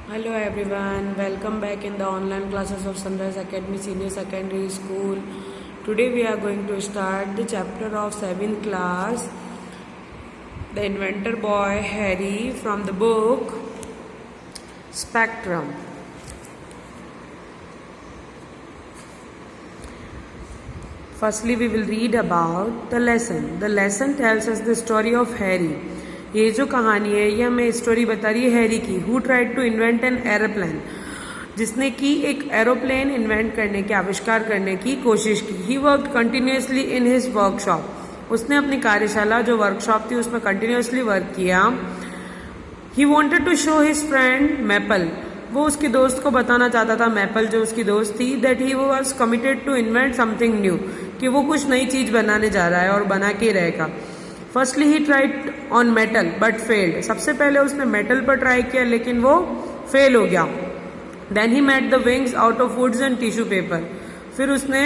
Hello everyone, welcome back in the online classes of Sunrise Academy Senior Secondary School. Today we are going to start the chapter of 7th class, The Inventor Boy Harry, from the book Spectrum. Firstly we will read about the lesson. The lesson tells us the story of Harry. ये जो कहानी है ये हमें story बता रही है Harry की, who tried to invent an aeroplane, जिसने की एक एरोप्लेन इन्वेंट करने की, आविष्कार करने की कोशिश की. He work continuously in his workshop, उसने अपनी कार्यशाला जो वर्कशॉप थी उसमें कंटिन्यूसली वर्क किया. He wanted to show his friend Maple, वो उसकी दोस्त को बताना चाहता था, मैपल जो उसकी दोस्त थी, that he was committed to invent something new, कि वो कुछ नई चीज बनाने जा रहा है और बना के रहेगा. Firstly he tried on metal but failed, सबसे पहले उसने मेटल पर ट्राई किया लेकिन वो फेल हो गया. Then he made the wings out of woods and tissue paper, फिर उसने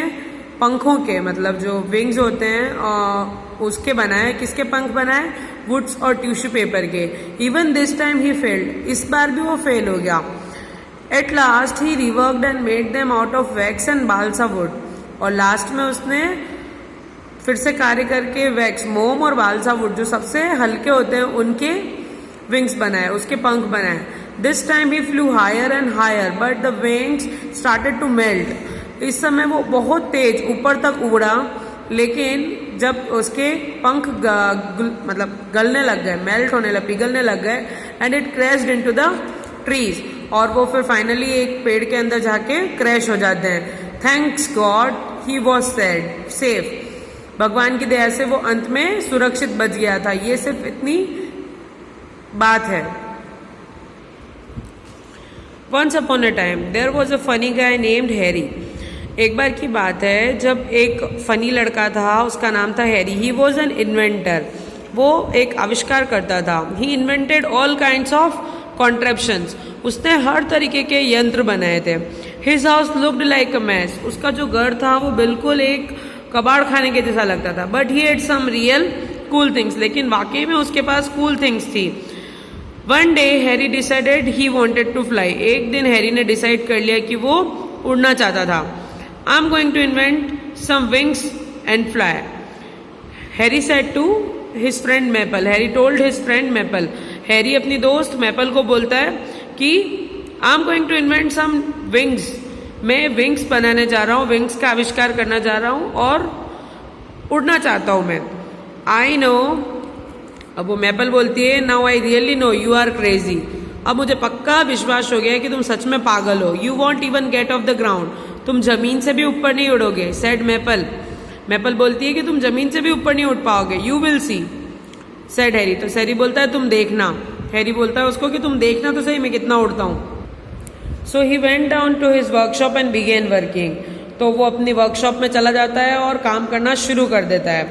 पंखों के, मतलब जो विंग्स होते हैं उसके बनाए. किसके पंख बनाए? वुड्स और टिश्यू पेपर के. Even this time he failed, इस बार भी वो फेल हो गया. At last he reworked and made them out of wax and balsa wood, और लास्ट में उसने फिर से कार्य करके वैक्स, मोम और बालसा वुड जो सबसे हल्के होते हैं उनके विंग्स बनाए, उसके पंख बनाए. This time he flew higher and higher but the wings started to melt, इस समय वो बहुत तेज ऊपर तक उड़ा, लेकिन जब उसके पंख मतलब गलने लग गए, मेल्ट होने लगे, पिघलने लग गए, and it crashed into the trees, और वो फिर फाइनली एक पेड़ के अंदर जाके क्रैश हो जाते हैं. Thanks God he was safe, भगवान की दया से वो अंत में सुरक्षित बच गया था. ये सिर्फ इतनी बात है. Once upon a time there was a funny guy named Harry, एक बार की बात है जब एक फनी लड़का था, उसका नाम था Harry. He was an inventor, वो एक आविष्कार करता था. He invented all kinds of contraptions, उसने हर तरीके के यंत्र बनाए थे. His house looked like a mess, उसका जो घर था वो बिल्कुल एक कबाड़ खाने के जैसा लगता था. But he had some real cool things, लेकिन वाकई में उसके पास कूल थिंग्स थी. One day Harry decided he wanted to fly, एक दिन हैरी ने डिसाइड कर लिया कि वो उड़ना चाहता था. I am going to invent some wings and fly, Harry said to his friend Maple. Harry told his friend Maple, Harry अपनी दोस्त मैपल को बोलता है कि I am going to invent some wings, मैं विंग्स बनाने जा रहा हूँ, विंग्स का आविष्कार करना जा रहा हूँ और उड़ना चाहता हूँ मैं. आई नो, अब वो मैपल बोलती है, now I really know you are crazy, अब मुझे पक्का विश्वास हो गया है कि तुम सच में पागल हो. You want even get of the ground, तुम जमीन से भी ऊपर नहीं उड़ोगे. सेड मैपल, मैपल बोलती है कि तुम जमीन से भी ऊपर नहीं उड़ पाओगे. You will see, said Harry, तो हैरी बोलता है तुम देखना. हैरी बोलता है उसको कि तुम देखना तो सही मैं कितना उड़ता हूँ. So he went down to his workshop and began working, तो वो अपनी वर्कशॉप में चला जाता है और काम करना शुरू कर देता है.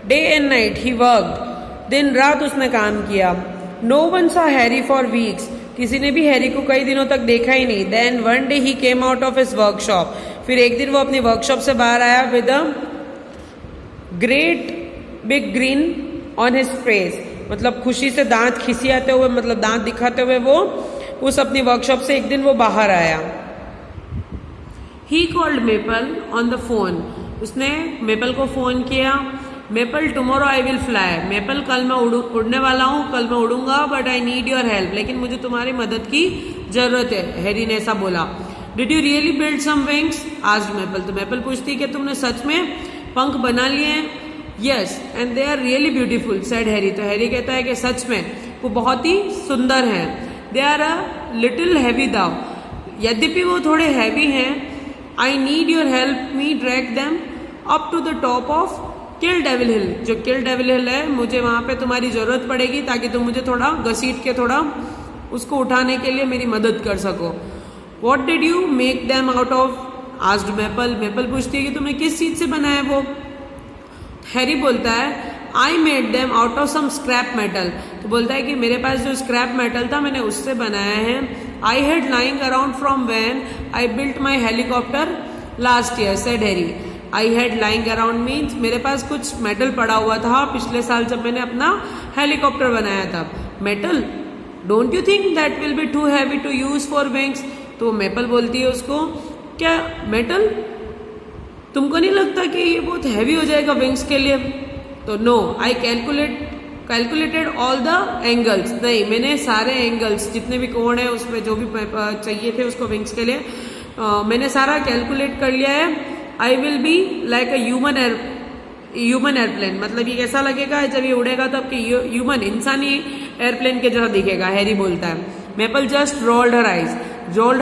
Day and night he worked, दिन रात उसने काम किया. No one saw Harry for weeks, किसी ने भी हैरी को कई दिनों तक देखा ही नहीं. Then one day he came out of his workshop, फिर एक दिन वो अपनी वर्कशॉप से बाहर आया with a great big grin on his face, मतलब खुशी से दांत खिसियाते हुए, मतलब दांत दिखाते हुए वो उस अपनी वर्कशॉप से एक दिन वो बाहर आया. He called Maple on the phone, उसने मेपल को फोन किया. Maple tomorrow I will fly, Maple कल मैं उड़ने वाला हूँ, कल मैं उड़ूंगा, but I need your help, लेकिन मुझे तुम्हारी मदद की जरूरत है. हैरी ने ऐसा बोला. Did you really build some wings, asked Maple, तो मेपल पूछती कि तुमने सच में पंख बना लिए हैं. Yes and they are really beautiful, said Harry, तो हैरी कहता है कि सच में वो बहुत ही सुंदर हैं. They are a little heavy though, यद्यपि वो थोड़े हैवी हैं. I need your help me drag them up to the top of Kill Devil Hill, जो किल डेविल हिल है, मुझे वहां पे तुम्हारी जरूरत पड़ेगी ताकि तुम मुझे थोड़ा घसीट के थोड़ा उसको उठाने के लिए मेरी मदद कर सको. What did you make them out of, asked maple, maple पूछती है कि तुमने किस चीज से बनाया वो. हैरी बोलता है I made them out of some scrap metal, तो बोलता है कि मेरे पास जो स्क्रैप मेटल था मैंने उससे बनाया है. I had lying around from when I built my helicopter last year, said Harry. I had lying around means मेरे पास कुछ मेटल पड़ा हुआ था पिछले साल जब मैंने अपना हेलीकॉप्टर बनाया था. Metal, don't you think that will be too heavy to use for wings? तो मेपल बोलती है उसको, क्या मेटल, तुमको नहीं लगता कि ये बहुत हैवी हो जाएगा विंग्स के लिए? तो no, I calculated all the angles, नहीं मैंने सारे एंगल्स जितने भी कोण है उसमें जो भी चाहिए थे उसको विंग्स के लिए मैंने सारा कैलकुलेट कर लिया है। I will be like a human airplane, मतलब ये कैसा लगेगा जब ये उड़ेगा तब कि ह्यूमन इंसानी एयरप्लेन के जैसा दिखेगा, हैरी बोलता है। Maple just rolled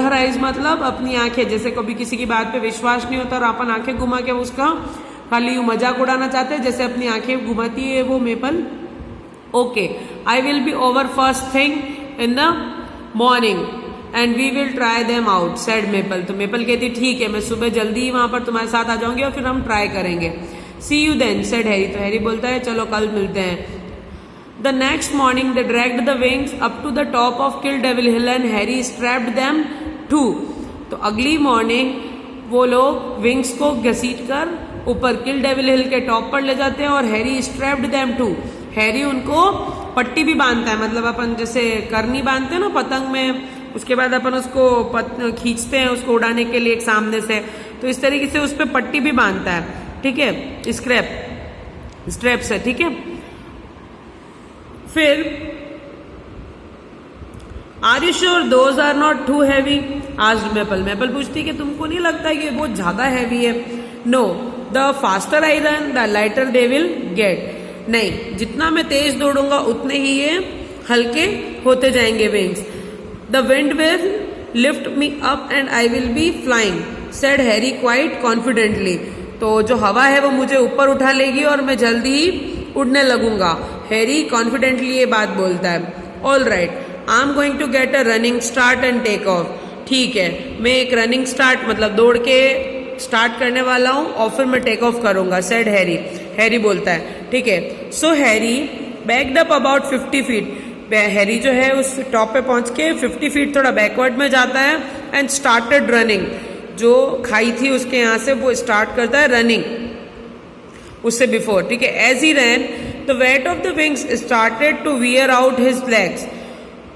her eyes मतलब अपनी आंखें, जैसे कभी किसी की बात पे विश्वास नहीं होता और अपन आंखें घुमा के उसका खाली मजाक उड़ाना चाहते हैं, जैसे अपनी आंखें घुमाती है वो Maple. Okay, I will be over first thing in the morning and we will try them out, said Maple. तो मेपल कहती ठीक है, मैं सुबह जल्दी ही वहां पर तुम्हारे साथ आ जाऊंगी और फिर हम ट्राई करेंगे। सी यू देन, सेड हैरी। तो हैरी बोलता है चलो कल मिलते हैं। The next morning they dragged the wings up to the top of Kill Devil Hill and Harry strapped them too. तो अगली मॉर्निंग वो लोग विंग्स को घसीट कर ऊपर किल डेविल हिल के टॉप पर ले जाते हैं और Harry strapped them to, Harry उनको पट्टी भी बांधता है, मतलब अपन जैसे करनी बांधते हैं ना पतंग में, उसके बाद अपन उसको खींचते हैं उसको उड़ाने के लिए एक सामने से, तो इस तरीके से उस पर पट्टी भी बांधता है, ठीक है, स्ट्रैप से, ठीक है। फिर are you sure those are not too heavy, asked Maple पूछती कि तुमको नहीं लगता कि ये बहुत ज्यादा हैवी है? No, the faster I run the lighter they will get, नहीं जितना मैं तेज दौड़ूंगा उतने ही ये हल्के होते जाएंगे wings. The wind will lift me up and I will be flying, said Harry quite confidently. तो जो हवा है वो मुझे ऊपर उठा लेगी और मैं जल्दी ही उड़ने लगूंगा, हैरी कॉन्फिडेंटली ये बात बोलता है। All right, I am going to get a running start and take off, ठीक है मैं एक रनिंग स्टार्ट मतलब दौड़ के स्टार्ट करने वाला हूं और फिर मैं टेक ऑफ करूंगा, सेड हैरी बोलता है, ठीक है। So Harry backed up about 50 feet, Harry जो है उस टॉप पे पहुंच के 50 फीट थोड़ा बैकवर्ड में जाता है एंड स्टार्टेड रनिंग, जो खाई थी उसके यहाँ से वो स्टार्ट करता है रनिंग उससे बिफोर, ठीक है। As he ran the weight of the wings started to wear out his legs,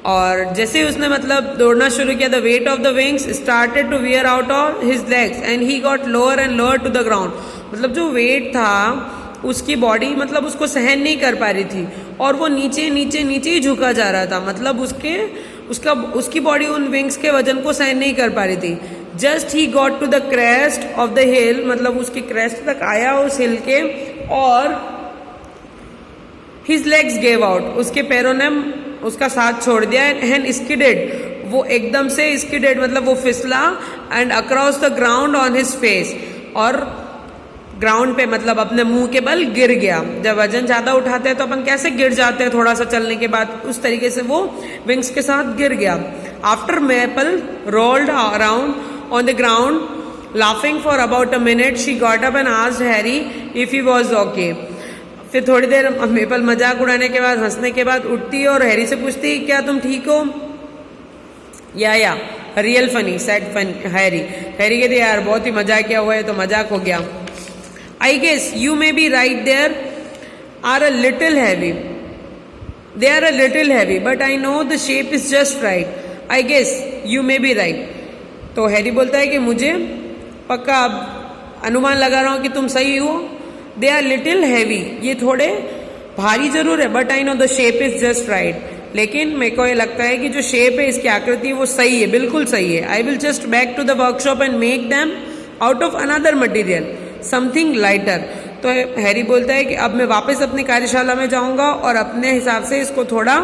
और जैसे उसने मतलब दौड़ना शुरू किया, the weight of the wings started to wear out of his legs and he got lower and lower to the ground, मतलब जो wait था उसकी बॉडी मतलब उसको सहन नहीं कर पा रही थी और वो नीचे नीचे नीचे ही झुका जा रहा था, मतलब उसकी बॉडी उन विंग्स के वजन को सहन नहीं कर पा रही थी। Just he got to the crest of the hill, मतलब उसकी क्रेस्ट तक आया उस हिल के और हिज लेग्स गेव आउट, उसके पैरों ने उसका साथ छोड़ दिया एंड स्किडेड, वो एकदम से स्किडेड मतलब वो फिसला and across the ground on his face, और ग्राउंड पे मतलब अपने मुंह के बल गिर गया। जब वजन ज्यादा उठाते हैं तो अपन कैसे गिर जाते हैं थोड़ा सा चलने के बाद, उस तरीके से वो विंग्स के साथ गिर गया। After maple rolled around on the ground laughing for about a minute, she got up and asked Harry if he was okay. फिर थोड़ी देर मेपल मजाक उड़ाने के बाद हंसने के बाद उठती और हैरी से पूछती क्या तुम ठीक हो? या रियल फनी, सेड हैरी कहती यार बहुत ही मजाक किया हुआ है तो मजाक हो गया। I guess you may be right, they are a little heavy, but I know the shape is just right. I guess you may be right. तो हैरी बोलता है कि मुझे पक्का अनुमान लगा रहा हूं कि तुम सही हो। They are little heavy, ये थोड़े भारी जरूर है, but I know the shape is just right. लेकिन मेरे को ये लगता है कि जो शेप है इसकी आकृति वो सही है, बिल्कुल सही है। I will just back to the workshop and make them out of another material. Something lighter. तो हैरी बोलता है कि अब मैं वापस अपनी कार्यशाला में जाऊंगा और अपने हिसाब से इसको थोड़ा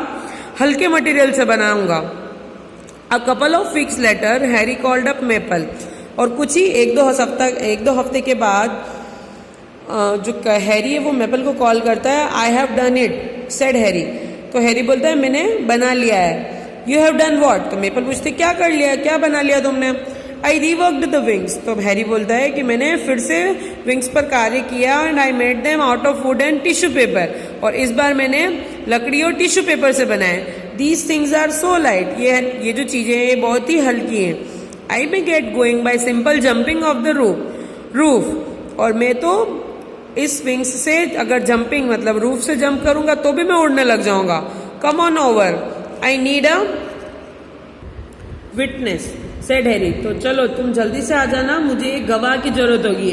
हल्के मटेरियल से बनाऊंगा। A couple of weeks later Harry called up maple, और कुछ ही एक दो हफ्ते के बाद जो हैरी है वो मेपल को कॉल करता है। I have done it, said Harry. तो हैरी बोलता है मैंने बना लिया है। You have done what? तो मेपल पूछते क्या कर लिया, क्या बना लिया तुमने? आई रीवर्कड द विंग्स। तो हैरी बोलता है कि मैंने फिर से विंग्स पर कार्य किया and I made them out of would and tissue paper, और इस बार मैंने लकड़ी और टिश्यू पेपर से बनाए। These things are so light, ये जो चीजें हैं ये बहुत ही हल्की हैं। I may get going by simple jumping off the roof, और मैं तो इस विंग्स से अगर जंपिंग मतलब रूफ से जंप करूंगा तो भी मैं उड़ने लग जाऊंगा। Come on over, I need a witness, said Harry. तो चलो तुम जल्दी से आ जाना, मुझे एक गवाह की जरूरत होगी।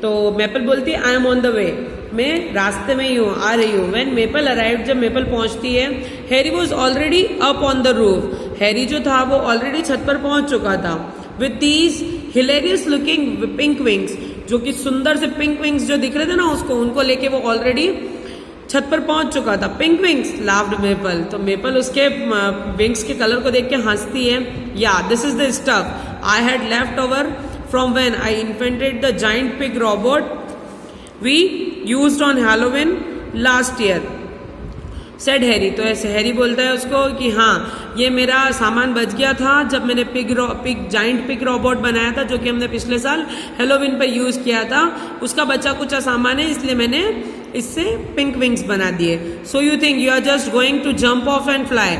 तो मेपल बोलती है I am on the way, मैं रास्ते में ही हूँ, आ रही हूँ। व्हेन मेपल अराइव्ड, जब मेपल पहुंचती है, Harry was already up on the roof, Harry जो था वो ऑलरेडी छत पर पहुंच चुका था। With these hilarious looking pink wings, जो कि सुंदर से पिंक विंग्स जो दिख रहे थे ना उसको, उनको लेके वो ऑलरेडी छत पर पहुंच चुका था। Pink wings, laughed Maple. तो मेपल उसके विंग्स के कलर को देख के हंसती है। Yeah this is the stuff I had left over from when I invented the giant pig robot we used on Halloween last year, said Harry. तो ऐसे हैरी बोलता है उसको कि हाँ, ये मेरा सामान बच गया था जब मैंने जाइंट पिग रोबोट बनाया था, जो कि हमने पिछले साल हैलोवीन पर यूज किया था। उसका बचा कुचा सामान है, इसलिए मैंने इससे पिंक विंग्स बना दिए। So you think you are just going to jump off and fly,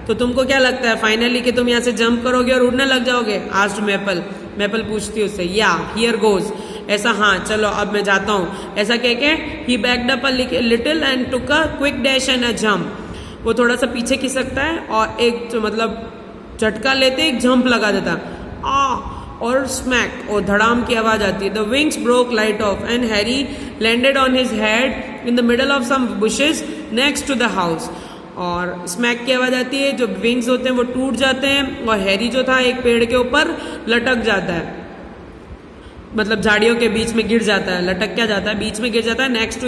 तो तुमको क्या लगता है फाइनली कि तुम यहाँ से जंप करोगे और उड़ने लग जाओगे? Asked maple. मेपल पूछती है उससे, या हियर गोज, ऐसा हाँ चलो अब मैं जाता हूँ। ऐसा कह के he backed up a little and took a quick dash and a jump. वो थोड़ा सा पीछे खिसकता है और एक जो मतलब झटका लेते एक जंप लगा देता, और स्मैक, और धड़ाम की आवाज आती है। The wings broke light off and Harry landed on his head in the middle of some bushes next to the house. और स्मैक की आवाज आती है, जो विंग्स होते हैं वो टूट जाते हैं और हैरी जो था एक पेड़ के ऊपर लटक जाता है, मतलब झाड़ियों के बीच में गिर जाता है, लटक क्या जाता है, बीच में गिर जाता है, नेक्स्ट टू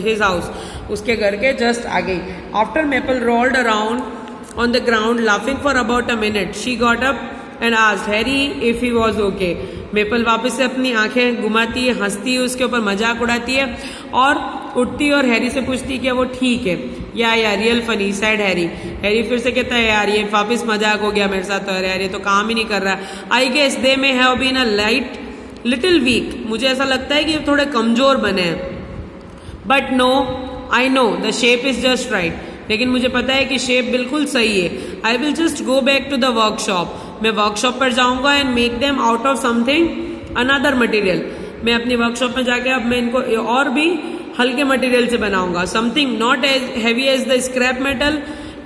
हिज हाउस, उसके घर के जस्ट आगे। After maple rolled around on the ground laughing for about a minute, she got up and asked Harry if he was okay. Maple वापस से अपनी आंखें घुमाती है, हंसती है, उसके ऊपर मजाक उड़ाती है और उठती है और हैरी से पूछती है कि वो ठीक है। या real funny, sad Harry. Harry फिर से कहता है यार ये वापस मजाक हो गया मेरे साथ, तो यार ये तो काम ही नहीं कर रहा। I guess they may have been a little weak, मुझे ऐसा लगता है कि ये थोड़े कमजोर बने हैं। But no, I know the shape is just right, लेकिन मुझे पता है कि शेप बिल्कुल सही है। I will just go back to the workshop, मैं वर्कशॉप पर जाऊंगा and make them out of something another material. मैं अपनी वर्कशॉप में जाके अब मैं इनको और भी हल्के मटेरियल से बनाऊंगा। Something not as heavy as the scrap metal,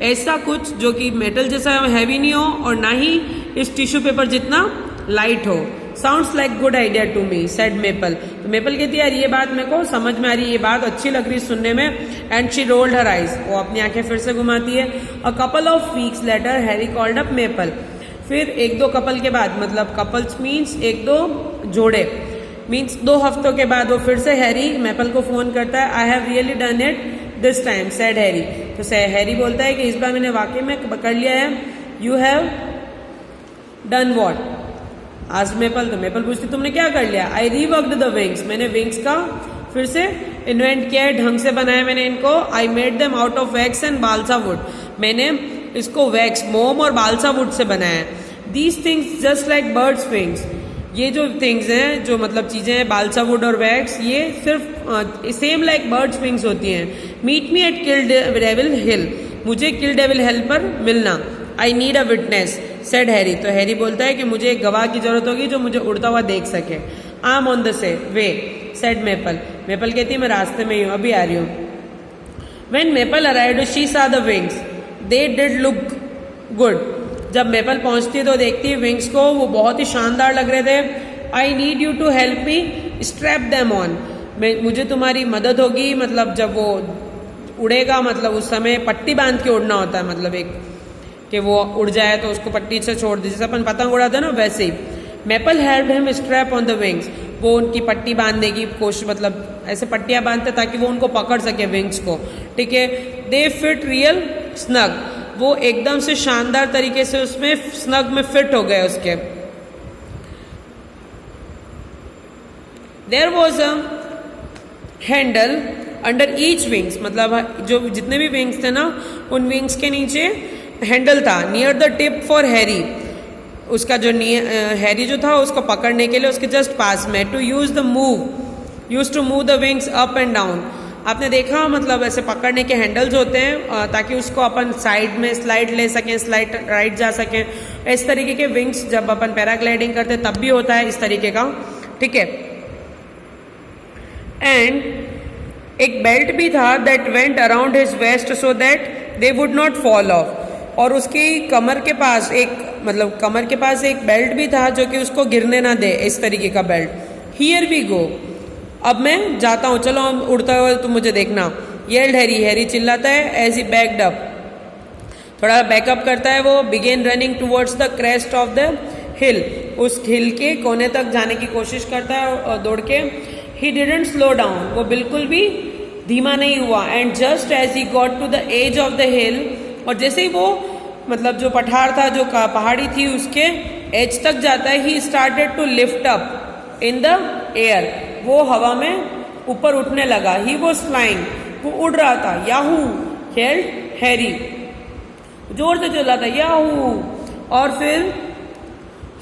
ऐसा कुछ जो कि मेटल जैसा हैवी नहीं हो और ना ही इस टिश्यू पेपर जितना लाइट हो। Sounds like good idea to me, said Maple. तो मेपल कहती है यार ये बात मेरे को समझ में आ रही है, ये बात अच्छी लग रही है सुनने में। And she rolled her eyes, वो अपनी आंखें फिर से घुमाती है। A couple of weeks later Harry called up maple, फिर एक दो कपल के बाद, मतलब कपल्स मीन्स एक दो जोड़े, मीन्स 2 हफ्तों के बाद वो फिर से हैरी मेपल को फोन करता है। I have really done it this time, said Harry. तो हैरी बोलता है कि इस बार मैंने वाकई में कर लिया है। यू हैव डन वॉट, आज मेपल। तो मेपल पूछती तुमने क्या कर लिया? आई रीवर्क्ड द विंग्स, मैंने विंग्स का फिर से इन्वेंट किया है, ढंग से बनाया मैंने इनको। आई made them out of wax and balsa would, मैंने इसको वैक्स, मोम और बालसा वुड से बनाया है। These things just like birds wings, ये जो थिंग्स हैं, जो मतलब चीजें हैं, बालसा वुड और वैक्स, ये सिर्फ सेम लाइक बर्ड्स विंग्स होती हैं। Meet me at Kill Devil Hill, मुझे किल डेविल हिल पर मिलना। I need a witness, said Harry. तो हैरी बोलता है कि मुझे एक गवाह की जरूरत होगी जो मुझे उड़ता हुआ देख सके। I am on the way, said maple. Maple कहती है मैं रास्ते में ही हूँ, अभी आ रही हूँ। When maple arrived she saw the wings, they did look good. जब मेपल पहुंचती तो देखती है विंग्स को, वो बहुत ही शानदार लग रहे थे। I need you to help me strap them on, मुझे तुम्हारी मदद होगी, मतलब जब वो उड़ेगा, मतलब उस समय पट्टी बांध के उड़ना होता है, मतलब एक कि वो उड़ जाए तो उसको पट्टी से छोड़ दे, जैसे अपन पतंग उड़ाते हैं ना वैसे ही। Maple helped him strap on the wings, वो उनकी पट्टी बांधने की कोशिश, मतलब ऐसे पट्टियां बांधते ताकि वो उनको पकड़ सके विंग्स को, ठीक है। दे फिट रियल स्नग, वो एकदम से शानदार तरीके से उसमें स्नग में फिट हो गए उसके। There was a handle under each wings, मतलब जो जितने भी विंग्स थे ना उन विंग्स के नीचे हैंडल था। Near the tip for Harry, उसका जो हैरी जो था उसको पकड़ने के लिए उसके जस्ट पास में। To use to move the wings up and down, आपने देखा मतलब ऐसे पकड़ने के हैंडल्स होते हैं ताकि उसको अपन साइड में स्लाइड ले सकें, स्लाइड राइट जा सकें। इस तरीके के विंग्स जब अपन पैराग्लाइडिंग करते तब भी होता है इस तरीके का, ठीक है। एंड एक बेल्ट भी था that went around his waist so that they would not fall off, और उसकी कमर के पास एक मतलब कमर के पास एक बेल्ट भी था जो कि उसको गिरने ना दे, इस तरीके का बेल्ट। हियर वी गो, अब मैं जाता हूँ, चलो हम उड़ता हुआ तुम मुझे देखना। येल्ड हैरी, हैरी चिल्लाता है एज ही बैक्ड अप, थोड़ा बैकअप करता है वो। Began running towards the crest of the hill, उस हिल के कोने तक जाने की कोशिश करता है दौड़ के। ही डिडंट स्लो डाउन, वो बिल्कुल भी धीमा नहीं हुआ। And just as he got to the edge of the hill, और जैसे ही वो मतलब जो पठार था, जो पहाड़ी थी, उसके एज तक जाता है, he started to lift up in the air, वो हवा में ऊपर उठने लगा। ही वॉज फ्लाइंग, वो उड़ रहा था। याहू येल्ड हैरी, जोर से चिल्ला था याहू। और फिर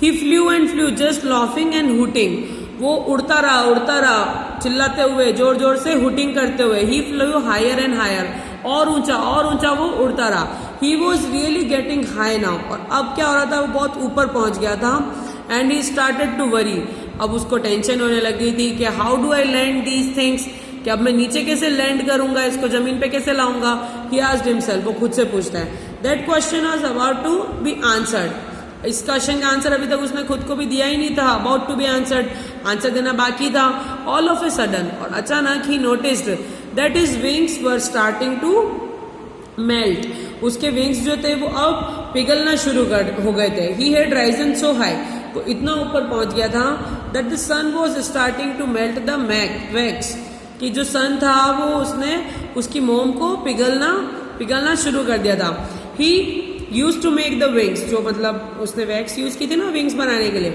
he flew and flew just laughing and hooting, वो उड़ता रहा चिल्लाते हुए, जोर जोर से हुटिंग करते हुए। ही फ्लू हायर एंड हायर, और ऊंचा वो उड़ता रहा। He was really getting high now, और अब क्या हो रहा था, वो बहुत ऊपर पहुंच गया था। And he started to worry, अब उसको टेंशन होने लग गई थी कि how do I land these things, कि अब मैं नीचे कैसे लैंड करूंगा, इसको जमीन पे कैसे लाऊंगा। ही आस्क्ड हिमसेल्फ, वो खुद से पूछता है। That question was about to be answered, इस क्वेश्चन का आंसर अभी तक उसने खुद को भी दिया ही नहीं था। About to be answered, answer देना बाकी था। ऑल ऑफ ए सडन, और अचानक ही noticed that his wings were starting to melt, उसके विंग्स जो थे वो अब पिघलना शुरू हो गए थे। He had risen so high, वो इतना ऊपर पहुंच गया था that the sun was starting to melt the wax, कि जो सन था वो उसने उसकी मोम को पिघलना शुरू कर दिया था। He use to make the wings, जो मतलब उसने वैक्स यूज की थी ना विंग्स बनाने के लिए।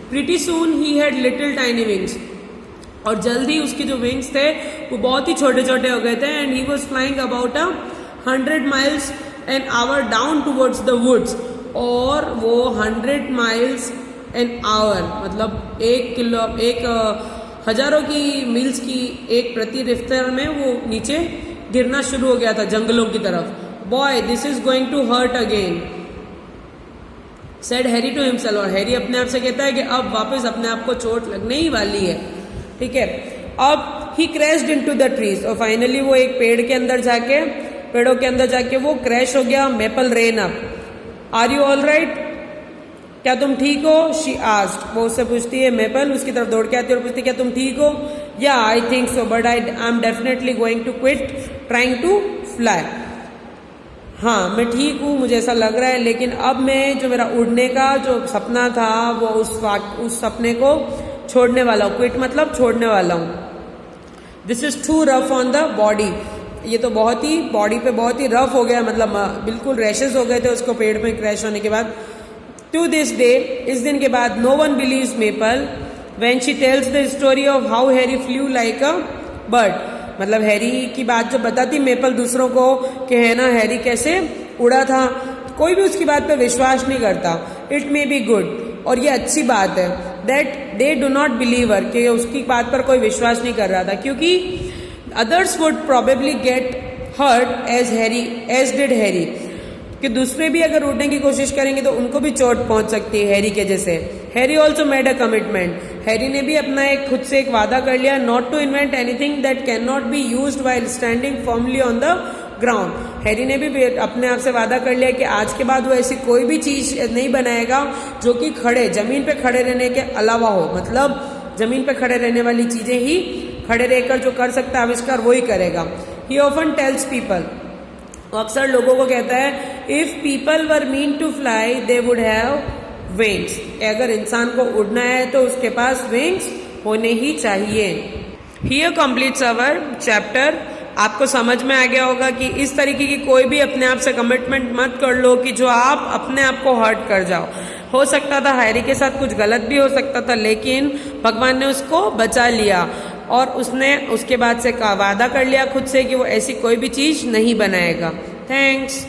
Pretty soon he had little tiny wings, और जल्दी उसके जो विंग्स थे वो बहुत ही छोटे छोटे हो गए थे। And he was flying about 100 miles an hour down towards the woods, और वो 100 miles an hour मतलब एक हजारों की मील्स की एक प्रति रफ्तार में वो नीचे गिरना शुरू हो गया था जंगलों की तरफ। Boy this is going to hurt again, said Harry to himself, और हैरी अपने आप से कहता है कि अब वापस अपने आप को चोट लगने ही वाली है। ठीक है, अब ही क्रैश्ड इनटू द ट्रीज, और फाइनली वो एक पेड़ों के अंदर जाके वो क्रैश हो गया। Maple ran up, are you all right, क्या तुम ठीक हो, शी आस्क्ड, वो उससे पूछती है। मेपल उसकी तरफ दौड़ के आती है और पूछती है क्या तुम ठीक हो। Yeah I think so but I am definitely going to quit trying to fly, हाँ मैं ठीक हूँ, मुझे ऐसा लग रहा है, लेकिन अब मैं जो मेरा उड़ने का जो सपना था वो उस सपने को छोड़ने वाला हूँ। क्विट मतलब छोड़ने वाला हूँ। This is too rough on the body, ये तो बहुत ही बॉडी पे बहुत ही रफ हो गया, मतलब बिल्कुल रैशेस हो गए थे उसको पेड़ में क्रैश होने के बाद। टू दिस डे, इस दिन के बाद, no one believes Maple when she tells the story of how Harry flew like a bird, मतलब हैरी की बात जो बताती मेपल दूसरों को कि है ना हैरी कैसे उड़ा था, कोई भी उसकी बात पे विश्वास नहीं करता। इट मे बी गुड, और ये अच्छी बात है, that they do not believe her, कि उसकी बात पर कोई विश्वास नहीं कर रहा था, क्योंकि others would probably get hurt as did Harry, कि दूसरे भी अगर उड़ने की कोशिश करेंगे तो उनको भी चोट पहुंच सकती है हैरी के जैसे। Harry also made a commitment, Harry ने भी अपना खुद से एक वादा कर लिया, not to invent anything that can not be used while standing firmly on the ground. Harry ने भी अपने आप से वादा कर लिया कि आज के बाद वो ऐसी कोई भी चीज नहीं बनाएगा जो कि जमीन पे खड़े रहने के अलावा हो, मतलब जमीन पे खड़े रहने वाली चीजें ही खड़े रहकर जो कर सकता है आविष्कार वही करेगा। ही ऑफन टेल्स पीपल, अक्सर लोगों को कहता है, if people were meant to fly they would have wings, अगर इंसान को उड़ना है तो उसके पास विंग्स होने ही चाहिए। Here completes our chapter. आपको समझ में आ गया होगा कि इस तरीके की कोई भी अपने आप से कमिटमेंट मत कर लो कि जो आप अपने आप को हर्ट कर जाओ। हो सकता था हैरी के साथ कुछ गलत भी हो सकता था, लेकिन भगवान ने उसको बचा लिया और उसने उसके बाद से वादा कर लिया खुद से कि वो ऐसी कोई भी चीज नहीं बनाएगा। थैंक्स।